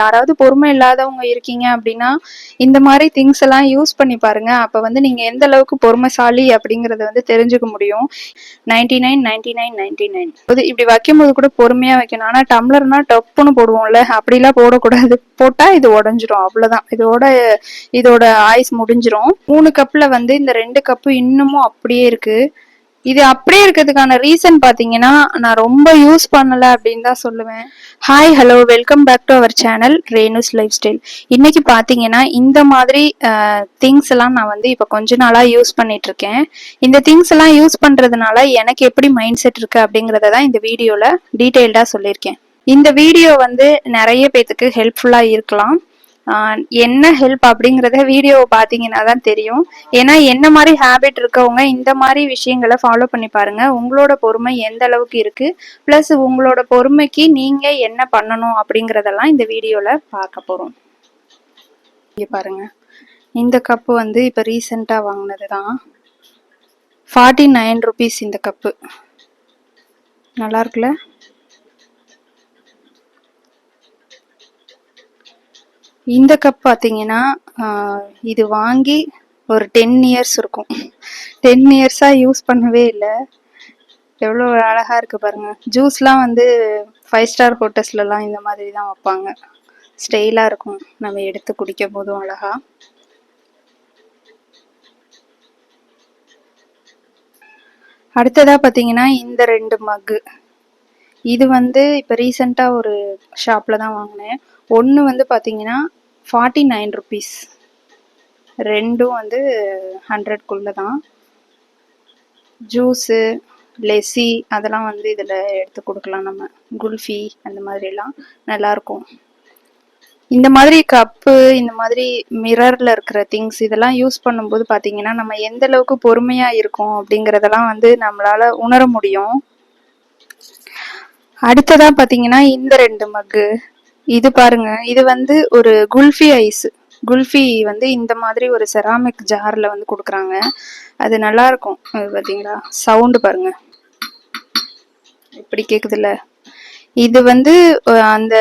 யாராவது பொறுமை இல்லாதவங்க இருக்கீங்க அப்படின்னா இந்த மாதிரி திங்ஸ் எல்லாம் யூஸ் பண்ணி பாருங்க. அப்ப வந்து நீங்க எந்த அளவுக்கு பொறுமைசாலி அப்படிங்கறத வந்து தெரிஞ்சுக்க முடியும். 99 99 99 இப்படி வைக்கும் போது கூட பொறுமையா வைக்கணும். ஆனா டம்ளர்னா டப்புன்னு போடுவோம்ல, அப்படிலாம் போடக்கூடாது. போட்டா இது உடஞ்சிரும், அவ்வளவுதான். இதோட ஆயுஸ் முடிஞ்சிரும். 3 கப்ல வந்து இந்த 2 கப்பு இன்னமும் அப்படியே இருக்கு. இது அப்படியே இருக்கிறதுக்கான ரீசன் பாத்தீங்கன்னா, நான் ரொம்ப யூஸ் பண்ணல அப்படின்னு தான் சொல்லுவேன். Hi hello, welcome back to our channel Renu's life style. இன்னைக்கு பாத்தீங்கன்னா இந்த மாதிரி திங்ஸ் எல்லாம் நான் வந்து இப்ப கொஞ்ச நாளா யூஸ் பண்ணிட்டு இருக்கேன். இந்த திங்ஸ் எல்லாம் யூஸ் பண்றதுனால எனக்கு எப்படி மைண்ட் செட் இருக்கு அப்படிங்கறத தான் இந்த வீடியோல டீடைல்டா சொல்லியிருக்கேன். இந்த வீடியோ வந்து நிறைய பேத்துக்கு ஹெல்ப்ஃபுல்லா இருக்கலாம். என்ன ஹெல்ப் அப்படிங்கறத வீடியோ பாத்தீங்கன்னா தான் தெரியும். ஏன்னா என்ன மாதிரி ஹேபிட் இருக்கவங்க இந்த மாதிரி விஷயங்களை ஃபாலோ பண்ணி பாருங்க. உங்களோட பொறுமை எந்த அளவுக்கு இருக்கு, பிளஸ் உங்களோட பொறுமைக்கு நீங்க என்ன பண்ணணும் அப்படிங்கறதெல்லாம் இந்த வீடியோல பார்க்க போறோம். இங்க பாருங்க, இந்த கப்பு வந்து இப்ப ரீசெண்டா வாங்கினதுதான். 49 rupees இந்த கப்பு. நல்லா இருக்குல்ல? இந்த கப் பாத்தீங்கன்னா இது வாங்கி ஒரு 10 years இருக்கும். 10 years யூஸ் பண்ணவே இல்லை. எவ்வளவு அழகா இருக்கு பாருங்க. ஜூஸ்லாம் வந்து 5 star ஹோட்டல்ஸ்லாம் இந்த மாதிரி தான் வைப்பாங்க. ஸ்டைலா இருக்கும், நம்ம எடுத்து குடிக்கும் போதும் அழகா. அடுத்ததா பாத்தீங்கன்னா இந்த 2 மக்கு. இது வந்து இப்ப ரீசெண்டா ஒரு ஷாப்ல தான் வாங்கினேன். ஒன்னு வந்து பாத்தீங்கன்னா 49 rupees, ரெண்டும் வந்து 100 தான். ஜூஸு, லெசி அதெல்லாம் வந்து இதுல எடுத்து கொடுக்கலாம். நம்ம குல்ஃபி அந்த மாதிரி எல்லாம் நல்லா இருக்கும். இந்த மாதிரி கப்பு, இந்த மாதிரி மிரர்ல இருக்கிற திங்ஸ் இதெல்லாம் யூஸ் பண்ணும்போது பாத்தீங்கன்னா நம்ம எந்த அளவுக்கு பொறுமையா இருக்கோம் அப்படிங்கறதெல்லாம் வந்து நம்மளால உணர முடியும். அடுத்ததா பாத்தீங்கன்னா இந்த 2 மக்கு. இது பாருங்க, இது வந்து ஒரு குல்ஃபி ஐஸ். குல்ஃபி வந்து இந்த மாதிரி ஒரு செராமிக் ஜார்ல வந்து கொடுக்குறாங்க. அது நல்லா இருக்கும். அது பாத்தீங்களா, சவுண்ட் பாருங்க எப்படி கேக்குதுல்ல. இது வந்து அந்த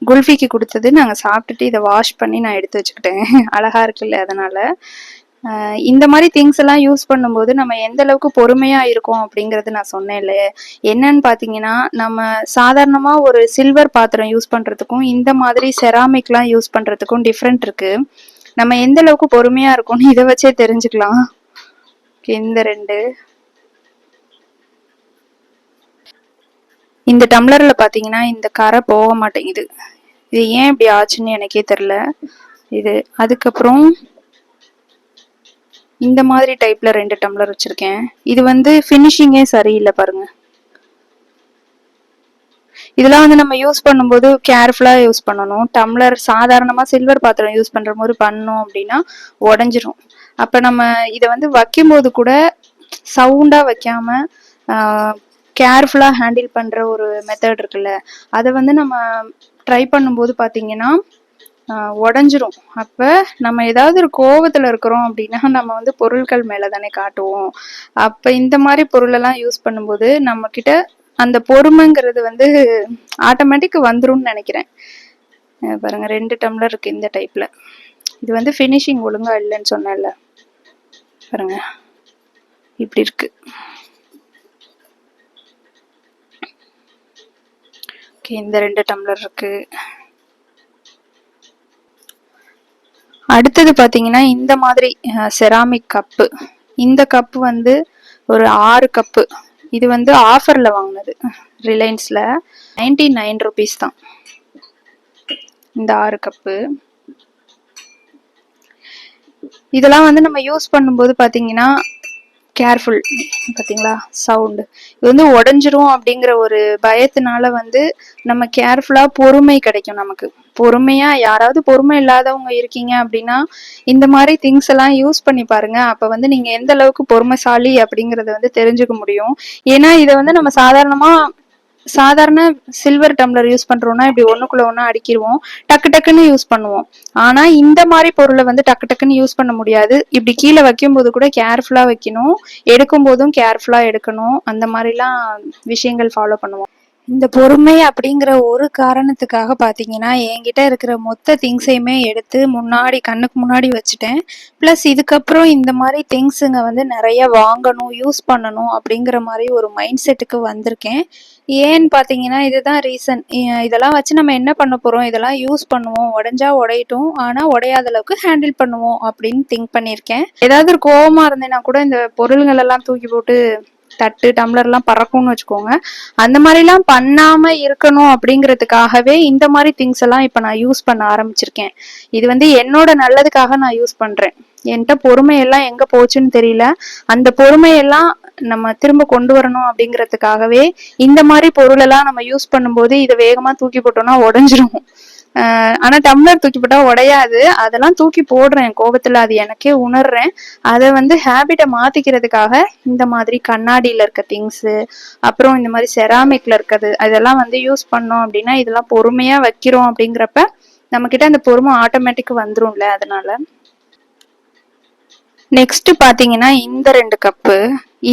குல்ஃபிக்கு கொடுத்தது. நாங்க சாப்பிட்டுட்டு இதை வாஷ் பண்ணி நான் எடுத்து வச்சுக்கிட்டேன். அழகா இருக்குல்ல. அதனால இந்த மாதிரி திங்ஸ் எல்லாம் யூஸ் பண்ணும்போது நம்ம எந்த அளவுக்கு பொறுமையா இருக்கோம் அப்படிங்கறது நான் சொன்னேன் இல்லையே. என்னன்னு பாத்தீங்கன்னா, நம்ம சாதாரணமா ஒரு சில்வர் பாத்திரம் யூஸ் பண்றதுக்கும் இந்த மாதிரி செராமிக் எல்லாம் யூஸ் பண்றதுக்கும் டிஃப்ரெண்ட் இருக்கு. நம்ம எந்த அளவுக்கு பொறுமையா இருக்கோம்னு இதை வச்சே தெரிஞ்சுக்கலாம். இந்த 2 இந்த டம்ளர்ல பாத்தீங்கன்னா இந்த கரை போக மாட்டேங்குது. இது ஏன் இப்படி ஆச்சுன்னு எனக்கே தெரியல. இது அதுக்கப்புறம் இந்த மாதிரி டைப்ல 2 டம்ளர் வச்சிருக்கேன். இது வந்து ஃபினிஷிங்கே சரியில்லை பாருங்க. இதெல்லாம் வந்து நம்ம யூஸ் பண்ணும்போது கேர்ஃபுல்லா யூஸ் பண்ணணும். டம்ளர் சாதாரணமா சில்வர் பாத்திரம் யூஸ் பண்ற மாதிரி பண்ணோம் அப்படின்னா உடஞ்சிரும். அப்ப நம்ம இதை வந்து வைக்கும் போது கூட சவுண்டா வைக்காம கேர்ஃபுல்லா ஹேண்டில் பண்ற ஒரு மெத்தட் இருக்குல்ல, அதை வந்து நம்ம ட்ரை பண்ணும்போது பாத்தீங்கன்னா உடஞ்சிரும். அப்ப நம்ம ஏதாவது ஒரு கோவத்துல இருக்கிறோம் அப்படின்னா நம்ம வந்து பொருட்கள் மேலதானே காட்டுவோம். அப்ப இந்த மாதிரி பொருள் எல்லாம் யூஸ் பண்ணும்போது நம்ம கிட்ட அந்த பொறுமைங்கிறது வந்து ஆட்டோமேட்டிக் வந்துரும்னு நினைக்கிறேன். பாருங்க 2 டம்ளர் இருக்கு இந்த டைப்ல. இது வந்து ஃபினிஷிங் ஒழுங்கா இல்லைன்னு சொன்னேன்ல, பாருங்க இப்படி இருக்கு. இந்த 2 டம்ளர் இருக்கு. அடுத்தது பாத்தீங்கன்னா இந்த மாதிரி செராமிக் கப்பு. இந்த கப்பு வந்து ஒரு 6 கப்பு. இது வந்து ஆஃபர்ல வாங்கினது ரிலையன்ஸ்ல. 99 rupees தான் இந்த 6 கப்பு. இதெல்லாம் வந்து நம்ம யூஸ் பண்ணும்போது பாத்தீங்கன்னா கேர்ஃபுல். பாத்தீங்களா சவுண்ட், இது வந்து உடஞ்சிரும் அப்படிங்கிற ஒரு பயத்தினால வந்து நம்ம கேர்ஃபுல்லா பொறுமை கிடைக்கும். நமக்கு பொறுமையா, யாராவது பொறுமை இல்லாதவங்க இருக்கீங்க அப்படின்னா இந்த மாதிரி திங்ஸ் எல்லாம் யூஸ் பண்ணி பாருங்க. அப்ப வந்து நீங்க எந்த அளவுக்கு பொறுமைசாலி அப்படிங்கறத வந்து தெரிஞ்சுக்க முடியும். ஏன்னா இதை வந்து நம்ம சாதாரண சில்வர் டம்ளர் யூஸ் பண்றோம்னா இப்படி ஒண்ணுக்குள்ள ஒண்ணா அடிக்கிடுவோம், டக்கு டக்குன்னு யூஸ் பண்ணுவோம். ஆனா இந்த மாதிரி பொருளை வந்து டக்கு டக்குன்னு யூஸ் பண்ண முடியாது. இப்படி கீழே வைக்கும் போது கூட கேர்ஃபுல்லா வைக்கணும், எடுக்கும் போதும் கேர்ஃபுல்லா எடுக்கணும். அந்த மாதிரிலாம் விஷயங்கள் ஃபாலோ பண்ணுவோம். இந்த பொறுமை அப்படிங்கிற ஒரு காரணத்துக்காக பார்த்தீங்கன்னா, என்கிட்ட இருக்கிற மொத்த திங்ஸையுமே எடுத்து முன்னாடி கண்ணுக்கு முன்னாடி வச்சுட்டேன். ப்ளஸ் இதுக்கப்புறம் இந்த மாரி திங்ஸுங்க வந்து நெறைய வாங்கணும், யூஸ் பண்ணணும் அப்படிங்கிற மாரி ஒரு மைண்ட் செட்டுக்கு வந்திருக்கேன். ஏன்னு பார்த்தீங்கன்னா, இதுதான் ரீசன். இதெல்லாம் வச்சு நம்ம என்ன பண்ண போறோம்? இதெல்லாம் யூஸ் பண்ணுவோம். உடைஞ்சா உடையட்டும். ஆனா உடையாத அளவுக்கு ஹேண்டில் பண்ணுவோம் அப்படின்னு திங்க் பண்ணியிருக்கேன். ஏதாவது ஒரு கோவமா இருந்தேன்னா கூட இந்த பொருள்கள் எல்லாம் தூக்கி போட்டு தட்டு டம்ளர்லாம் பறக்கும்னு வச்சுக்கோங்க. அந்த மாதிரிலாம் பண்ணாம இருக்கணும் அப்படிங்கிறதுக்காகவே இந்த மாதிரி திங்ஸ் எல்லாம் இப்ப நான் யூஸ் பண்ண ஆரம்பிச்சிருக்கேன். இது வந்து என்னோட நல்லதுக்காக நான் யூஸ் பண்றேன். என்கிட்ட பொறுமையெல்லாம் எங்க போச்சுன்னு தெரியல. அந்த பொறுமையெல்லாம் நம்ம திரும்ப கொண்டு வரணும் அப்படிங்கிறதுக்காகவே இந்த மாதிரி பொருள் எல்லாம் நம்ம யூஸ் பண்ணும்போது இதை வேகமா தூக்கி போட்டோம்னா உடஞ்சிரும். ஆனா டம்ளர் தூக்கி போட்டா உடையாது. அதெல்லாம் தூக்கி போடுறேன் கோபத்துல, அது எனக்கே உணர்றேன். அதை வந்து ஹேபிட்டை மாத்திக்கிறதுக்காக இந்த மாதிரி கண்ணாடியில இருக்க திங்ஸ், அப்புறம் இந்த மாதிரி செராமிக்ல இருக்கிறது அதெல்லாம் வந்து யூஸ் பண்ணோம் அப்படின்னா இதெல்லாம் பொறுமையா வைக்கிறோம் அப்படிங்கிறப்ப நம்ம கிட்ட அந்த பொறுமை ஆட்டோமேட்டிக் வந்துரும்ல. அதனால நெக்ஸ்ட் பாத்தீங்கன்னா இந்த 2 கப்பு,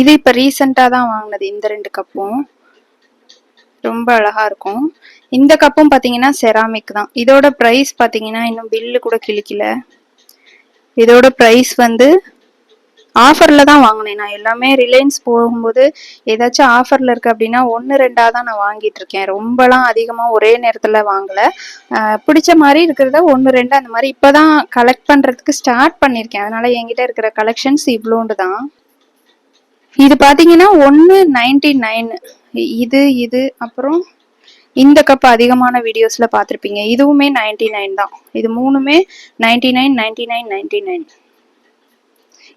இது இப்ப ரீசெண்டா தான் வாங்கினது. இந்த 2 கப்பும் ரொம்ப அழகா இருக்கும். இந்த கப்பும் பாத்தீங்கன்னா செராமிக் தான். இதோட பிரைஸ் பாத்தீங்கன்னா இன்னும் பில்லு கூட கிழிக்கல. இதோட பிரைஸ் வந்து ஆஃபர்ல தான் வாங்கினேன். நான் எல்லாமே ரிலையன்ஸ் போகும்போது ஏதாச்சும் ஆஃபர்ல இருக்கு அப்படின்னா 1-2 தான் நான் வாங்கிட்டு இருக்கேன். ரொம்பலாம் அதிகமா ஒரே நேரத்துல வாங்கல. பிடிச்ச மாதிரி இருக்கிறத 1-2 அந்த மாதிரி இப்பதான் கலெக்ட் பண்றதுக்கு ஸ்டார்ட் பண்ணிருக்கேன். அதனால என்கிட்ட இருக்கிற கலெக்ஷன்ஸ் இவ்வளோண்டு தான். இது பாத்தீங்கன்னா 1.99. இது அப்புறம் இந்த கப் அதிகமான வீடியோஸ்ல பாத்திருப்பீங்க. இதுவுமே 99 தான். இது மூணுமே 99, 99, 99.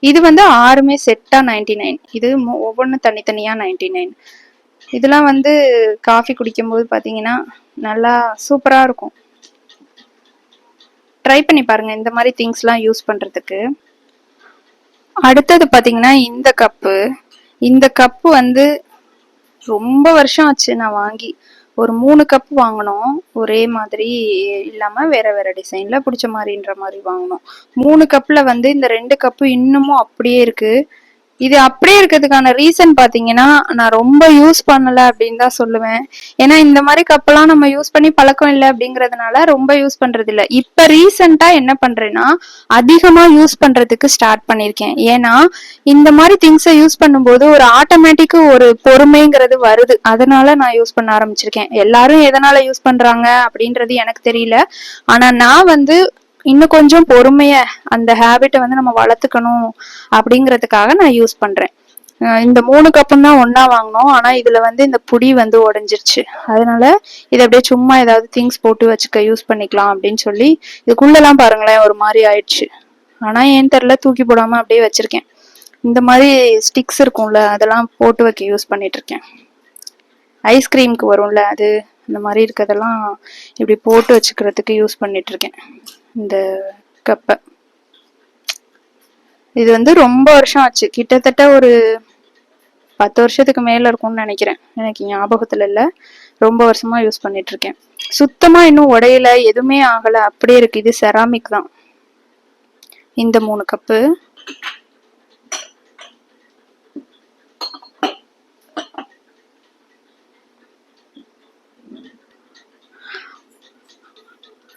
இது வந்து 6மே செட்டா 99. இது ஒவ்வொன்றும் தனித்தனியா 99. இதெல்லாம் வந்து காஃபி குடிக்கும் போது பாத்தீங்கன்னா நல்லா சூப்பரா இருக்கும். ட்ரை பண்ணி பாருங்க இந்த மாதிரி திங்ஸ் எல்லாம் யூஸ் பண்றதுக்கு. அடுத்தது பாத்தீங்கன்னா இந்த கப்பு வந்து ரொம்ப வருஷம் ஆச்சு நான் வாங்கி. ஒரு 3 கப் வாங்கினோம். ஒரே மாதிரி இல்லாம வேற வேற டிசைன்ல பிடிச்ச மாதிரின்ற மாதிரி வாங்கினோம். 3 கப்ல வந்து இந்த 2 கப்பு இன்னமும் அப்படியே இருக்கு. இது அப்படியே இருக்கிறதுக்கான ரீசன் பாத்தீங்கன்னா நான் ரொம்ப யூஸ் பண்ணல அப்படின்னு தான் சொல்லுவேன். ஏன்னா இந்த மாதிரி கப்பெல்லாம் நம்ம யூஸ் பண்ணி பழக்கம் இல்லை அப்படிங்கறதுனால ரொம்ப யூஸ் பண்றது இல்லை. இப்ப ரீசெண்டா என்ன பண்றேன்னா அதிகமா யூஸ் பண்றதுக்கு ஸ்டார்ட் பண்ணிருக்கேன். ஏன்னா இந்த மாதிரி திங்ஸை யூஸ் பண்ணும்போது ஒரு ஆட்டோமேட்டிக் ஒரு பொறுமைங்கிறது வருது. அதனால நான் யூஸ் பண்ண ஆரம்பிச்சிருக்கேன். எல்லாரும் எதனால யூஸ் பண்றாங்க அப்படின்றது எனக்கு தெரியல. ஆனா நான் வந்து இன்னும் கொஞ்சம் பொறுமைய அந்த ஹேபிட்டை வந்து நம்ம வளர்த்துக்கணும் அப்படிங்கிறதுக்காக நான் யூஸ் பண்றேன். இந்த 3 கப்பும் தான் ஒன்னா வாங்கினோம். ஆனா இதுல வந்து இந்த புடி வந்து உடைஞ்சிருச்சு. அதனால இதை அப்படியே சும்மா ஏதாவது திங்ஸ் போட்டு வச்சுக்க யூஸ் பண்ணிக்கலாம் அப்படின்னு சொல்லி இதுக்குள்ளெல்லாம் பாருங்களேன் ஒரு மாதிரி ஆயிடுச்சு. ஆனா ஏன் தெரியல தூக்கி போடாம அப்படியே வச்சிருக்கேன். இந்த மாதிரி ஸ்டிக்ஸ் இருக்கும்ல அதெல்லாம் போட்டு வைக்க யூஸ் பண்ணிட்டு இருக்கேன். ஐஸ்கிரீமுக்கு வரும்ல அது, இந்த மாதிரி இருக்கிறதெல்லாம் இப்படி போட்டு வச்சுக்கிறதுக்கு யூஸ் பண்ணிட்டு இருக்கேன் இந்த கப்பை. இது வந்து ரொம்ப வருஷம் ஆச்சு. கிட்டத்தட்ட ஒரு 10 வருஷத்துக்கு மேல இருக்கும்னு நினைக்கிறேன். எனக்கு ஞாபகத்துல இல்ல. ரொம்ப வருஷமா யூஸ் பண்ணிட்டு இருக்கேன். சுத்தமா இன்னும் உடையல, எதுவுமே ஆகல, அப்படியே இருக்கு. இது செராமிக் தான். இந்த 3 கப்பு.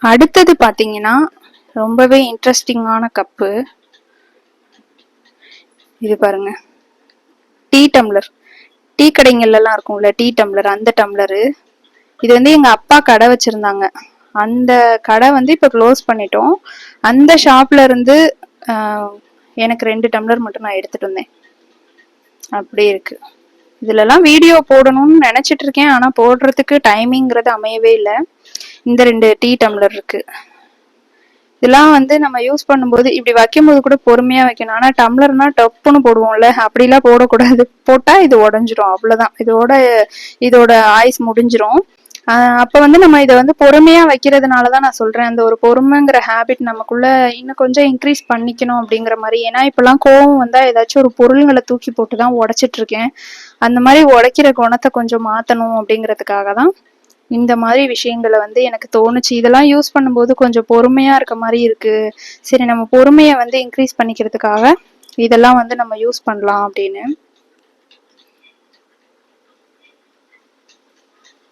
அடுத்தது பாத்தீங்கன்னா ரொம்பவே இன்ட்ரெஸ்டிங்கான கப்பு. இது பாருங்க, டீ டம்ளர். டீ கடைங்கள்ல எல்லாம் இருக்கும்ல டீ டம்ளர், அந்த டம்ளரு. இது வந்து எங்க அப்பா கடை வச்சிருந்தாங்க. அந்த கடை வந்து இப்ப க்ளோஸ் பண்ணிட்டோம். அந்த ஷாப்ல இருந்து எனக்கு 2 டம்ளர் மட்டும் நான் எடுத்துட்டு வந்தேன். அப்படியே இருக்கு. இதுல எல்லாம் வீடியோ போடணும்னு நினைச்சிட்டு இருக்கேன். ஆனா போடுறதுக்கு டைமிங்கிறது அமையவே இல்லை. இந்த 2 டீ டம்ளர் இருக்கு. இதெல்லாம் வந்து நம்ம யூஸ் பண்ணும்போது இப்படி வைக்கும் போது கூட பொறுமையா வைக்கணும். ஆனா டம்ளர்னா டப்புன்னு போடுவோம்ல, அப்படிலாம் போடக்கூடாது. போட்டா இது உடஞ்சிரும், அவ்வளவுதான். இதோட ஆயுஸ் முடிஞ்சிரும். அப்ப வந்து நம்ம இதை வந்து பொறுமையா வைக்கிறதுனாலதான் நான் சொல்றேன், அந்த ஒரு பொறுமைங்கிற ஹேபிட் நமக்குள்ள இன்னும் கொஞ்சம் இன்க்ரீஸ் பண்ணிக்கணும் அப்படிங்கிற மாதிரி. ஏன்னா இப்பெல்லாம் கோவம் வந்தா ஏதாச்சும் ஒரு பொருள்களை தூக்கி போட்டுதான் உடைச்சிட்டு இருக்கேன். அந்த மாதிரி உடைக்கிற குணத்தை கொஞ்சம் மாத்தணும் அப்படிங்கிறதுக்காக தான் இந்த மாதிரி விஷயங்களை வந்து எனக்கு தோணுச்சு. இதெல்லாம் யூஸ் பண்ணும்போது கொஞ்சம் பொறுமையா இருக்க மாதிரி இருக்கு. சரி, நம்ம பொறுமையை வந்து இன்க்ரீஸ் பண்ணிக்கிறதுக்காக இதெல்லாம் வந்து நம்ம யூஸ் பண்ணலாம் அப்படின்னு.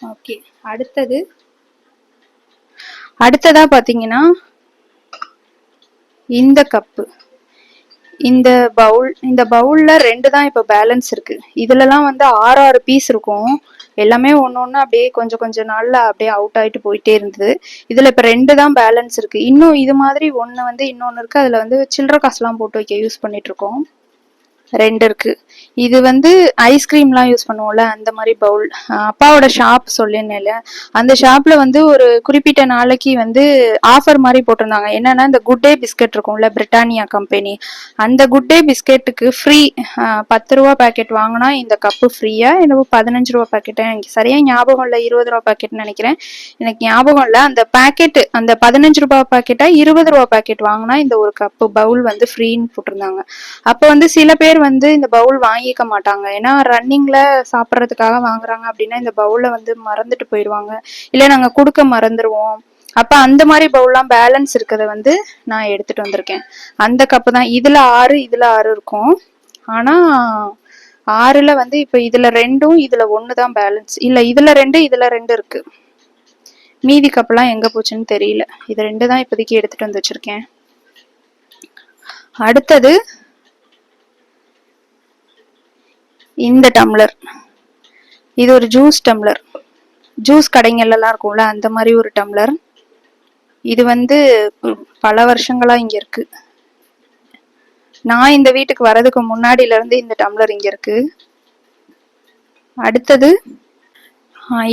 ஓகே, அடுத்ததா பாத்தீங்கன்னா இந்த கப்பு, இந்த பவுல்ல 2 தான் இப்ப பேலன்ஸ் இருக்கு. இதுலலாம் வந்து 6 பீஸ் இருக்கும். எல்லாமே ஒண்ணு அப்படியே கொஞ்சம் நாள்ல அப்படியே அவுட் ஆயிட்டு போயிட்டே இருந்தது. இதுல இப்ப 2 தான் பேலன்ஸ் இருக்கு. இன்னும் இது மாதிரி ஒண்ணு வந்து இன்னொன்னு இருக்கு. அதுல வந்து சில்லற காசுலாம் போட்டு வைக்க யூஸ் பண்ணிட்டு இருக்கோம். 2 இருக்கு. இது வந்து ஐஸ்கிரீம்லாம் யூஸ் பண்ணுவோம்ல, அந்த மாதிரி பவுல். அப்பாவோட ஷாப் சொல்லிருந்தேன்ல, அந்த ஷாப்ல வந்து ஒரு குறிப்பிட்ட நாளைக்கு வந்து ஆஃபர் மாதிரி போட்டிருந்தாங்க. என்னன்னா, இந்த குட் டே பிஸ்கட் இருக்கும்ல, பிரிட்டானியா கம்பெனி, அந்த குட் டே பிஸ்கெட்டுக்கு ஃப்ரீ 10 ரூபா பாக்கெட் வாங்கினா இந்த கப்பு ஃப்ரீயா, என்னவோ 15 ரூபா பாக்கெட், எனக்கு சரியா ஞாபகம் இல்லை, 20 ரூபா பாக்கெட்னு நினைக்கிறேன், எனக்கு ஞாபகம் இல்லை. அந்த பாக்கெட், அந்த 15 ரூபா பாக்கெட்டா 20 ரூபா பாக்கெட் வாங்கினா இந்த ஒரு கப்பு பவுல் வந்து ஃப்ரீன்னு போட்டிருந்தாங்க. அப்ப வந்து சில பேர் வந்து இந்த பவுல் வாங்கிக்க மாட்டாங்க. ஏன்னா ரன்னிங்ல சாப்பிட்றதுக்காக வாங்குறாங்க அப்படின்னா இந்த பவுல வந்து மறந்துட்டு போயிடுவாங்க, இல்ல நாங்க கொடுக்க மறந்துடுவோம். அப்ப அந்த மாதிரி பவுல்லாம் பேலன்ஸ் இருக்கிறத வந்து நான் எடுத்துட்டு வந்திருக்கேன். அந்த கப்பு தான். இதுல 6 இருக்கும். ஆனா 6ல வந்து இப்ப இதுல 2ம் இதுல 1 தான் பேலன்ஸ். இல்ல, இதுல 2 இருக்கு. மீதி கப்பெல்லாம் எங்க போச்சுன்னு தெரியல. இது 2 தான் இப்போதைக்கு எடுத்துட்டு வந்து வச்சிருக்கேன். அடுத்தது இந்த டம்ளர். இது ஒரு ஜூஸ் டம்ளர். ஜூஸ் கடைங்கள்ல எல்லாம் இருக்கும்ல, அந்த மாதிரி ஒரு டம்ளர். இது வந்து பல வருஷங்களா இங்க இருக்கு. நான் இந்த வீட்டுக்கு வர்றதுக்கு முன்னாடில இருந்து இந்த டம்ளர் இங்க இருக்கு. அடுத்தது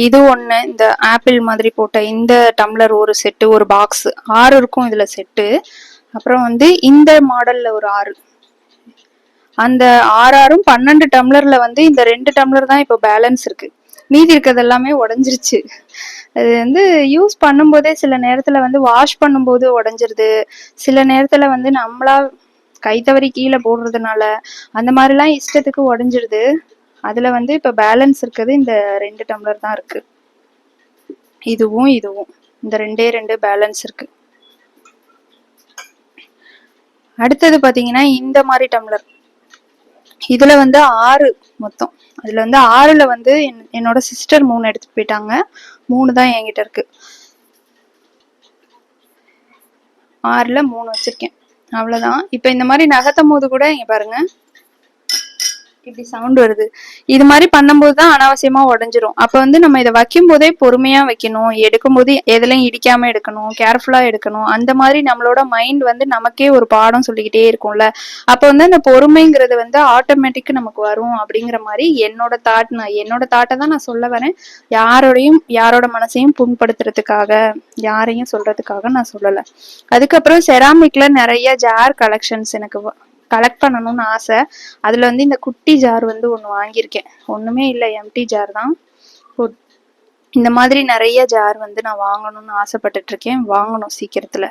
இது ஒண்ணு, இந்த ஆப்பிள் மாதிரி போட்ட இந்த டம்ளர் ஒரு செட்டு, ஒரு பாக்ஸ் 6 இருக்கும் இதுல செட்டு. அப்புறம் வந்து இந்த மாடல்ல ஒரு 6. அந்த 6 12 டம்ளர்ல வந்து இந்த 2 டம்ளர் தான் இப்போ பேலன்ஸ் இருக்கு. மீதி இருக்கிறது எல்லாமே உடஞ்சிருச்சு. அது வந்து யூஸ் பண்ணும்போதே சில நேரத்துல வந்து வாஷ் பண்ணும்போது உடஞ்சிருது, சில நேரத்துல வந்து நம்மளா கை தவறி கீழே போடுறதுனால அந்த மாதிரிலாம் இஷ்டத்துக்கு உடஞ்சிருது. அதுல வந்து இப்ப பேலன்ஸ் இருக்கிறது இந்த 2 டம்ளர் தான் இருக்கு. இதுவும் இந்த 2 பேலன்ஸ் இருக்கு. அடுத்தது பாத்தீங்கன்னா இந்த மாதிரி டம்ளர். இதுல வந்து 6 மொத்தம். அதுல வந்து 6ல வந்து என்னோட சிஸ்டர் 3 எடுத்துட்டு போயிட்டாங்க, 3 தான் என்கிட்ட இருக்கு. 6ல 3 வச்சிருக்கேன், அவ்வளவுதான். இப்ப இந்த மாதிரி நகர்த்தும் போது கூட இங்க பாருங்க இப்படி சவுண்ட் வருது. இது மாதிரி பண்ணும்போதுதான் அனாவசியமா உடஞ்சிரும். அப்ப வந்து நம்ம இதை வைக்கும் போதே பொறுமையா வைக்கணும், எடுக்கும் போது எதுலையும் இடிக்காம எடுக்கணும், கேர்ஃபுல்லா எடுக்கணும். அந்த மாதிரி நம்மளோட மைண்ட் வந்து நமக்கே ஒரு பாடம் சொல்லிக்கிட்டே இருக்கும்ல. அப்ப வந்து அந்த பொறுமைங்கிறது வந்து ஆட்டோமேட்டிக் நமக்கு வரும் அப்படிங்கிற மாதிரி என்னோட தாட்டை தான் நான் சொல்ல வரேன். யாரோட மனசையும் புண்படுத்துறதுக்காக, யாரையும் சொல்றதுக்காக நான் சொல்லல. அதுக்கப்புறம் செராமிக்ல நிறைய ஜார் கலெக்ஷன்ஸ் எனக்கு கலெக்ட் பண்ணணும்னு ஆசை. அதுல வந்து இந்த குட்டி ஜார் வந்து ஒண்ணு வாங்கியிருக்கேன். ஒண்ணுமே இல்லை, எம்டி ஜார் தான். இந்த மாதிரி நிறைய ஜார் வந்து நான் வாங்கணும்னு ஆசைப்பட்டுட்டு இருக்கேன், வாங்கணும் சீக்கிரத்துல.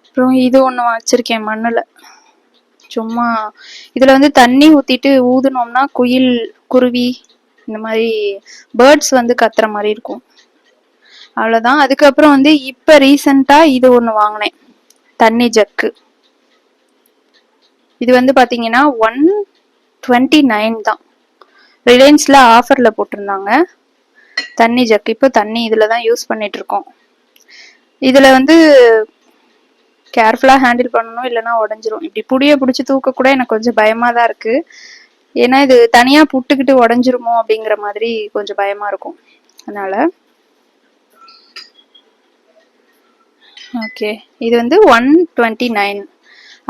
அப்புறம் இது ஒண்ணு வச்சிருக்கேன் மண்ணுல. சும்மா இதுல வந்து தண்ணி ஊத்திட்டு ஊதுனோம்னா குயில், குருவி, இந்த மாதிரி பேர்ட்ஸ் வந்து கத்துற மாதிரி இருக்கும், அவ்வளவுதான். அதுக்கப்புறம் வந்து இப்ப ரீசெண்டா இது ஒண்ணு வாங்கினேன், தண்ணி ஜக்கு. இது வந்து பாத்தீங்கன்னா 129 தான். ரிலையன்ஸ்ல ஆஃபர்ல போட்டிருந்தாங்க தண்ணி ஜக்கு. இப்போ தண்ணி இதுலதான் யூஸ் பண்ணிட்டு இருக்கோம். இதுல வந்து கேர்ஃபுல்லா ஹேண்டில் பண்ணணும், இல்லைன்னா உடஞ்சிரும். இப்படி புடிய பிடிச்சி தூக்க கூட எனக்கு கொஞ்சம் பயமா தான் இருக்கு. ஏன்னா இது தனியா புட்டுக்கிட்டு உடஞ்சிருமோ அப்படிங்கிற மாதிரி கொஞ்சம் பயமா இருக்கும். அதனால ஓகே, இது வந்து 129,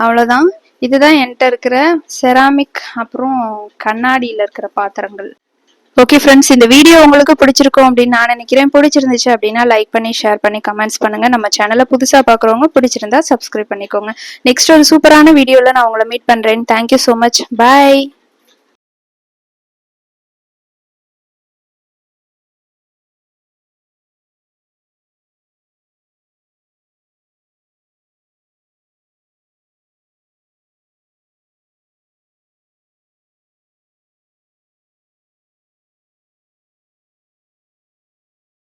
அவ்வளவுதான். இதுதான் என்கிட்ட இருக்கிற செராமிக் அப்புறம் கண்ணாடியில இருக்கிற பாத்திரங்கள். ஓகே ஃப்ரெண்ட்ஸ், இந்த வீடியோ உங்களுக்கு பிடிச்சிருக்கும் அப்படின்னு நான் நினைக்கிறேன். பிடிச்சிருந்துச்சு அப்படின்னா லைக் பண்ணி, ஷேர் பண்ணி, கமெண்ட்ஸ் பண்ணுங்க. நம்ம சேனலை புதுசா பாக்குறவங்க பிடிச்சிருந்தா சப்ஸ்கிரைப் பண்ணிக்கோங்க. நெக்ஸ்ட் ஒரு சூப்பரான வீடியோல நான் உங்களை மீட் பண்றேன். Thank you so much. பாய்.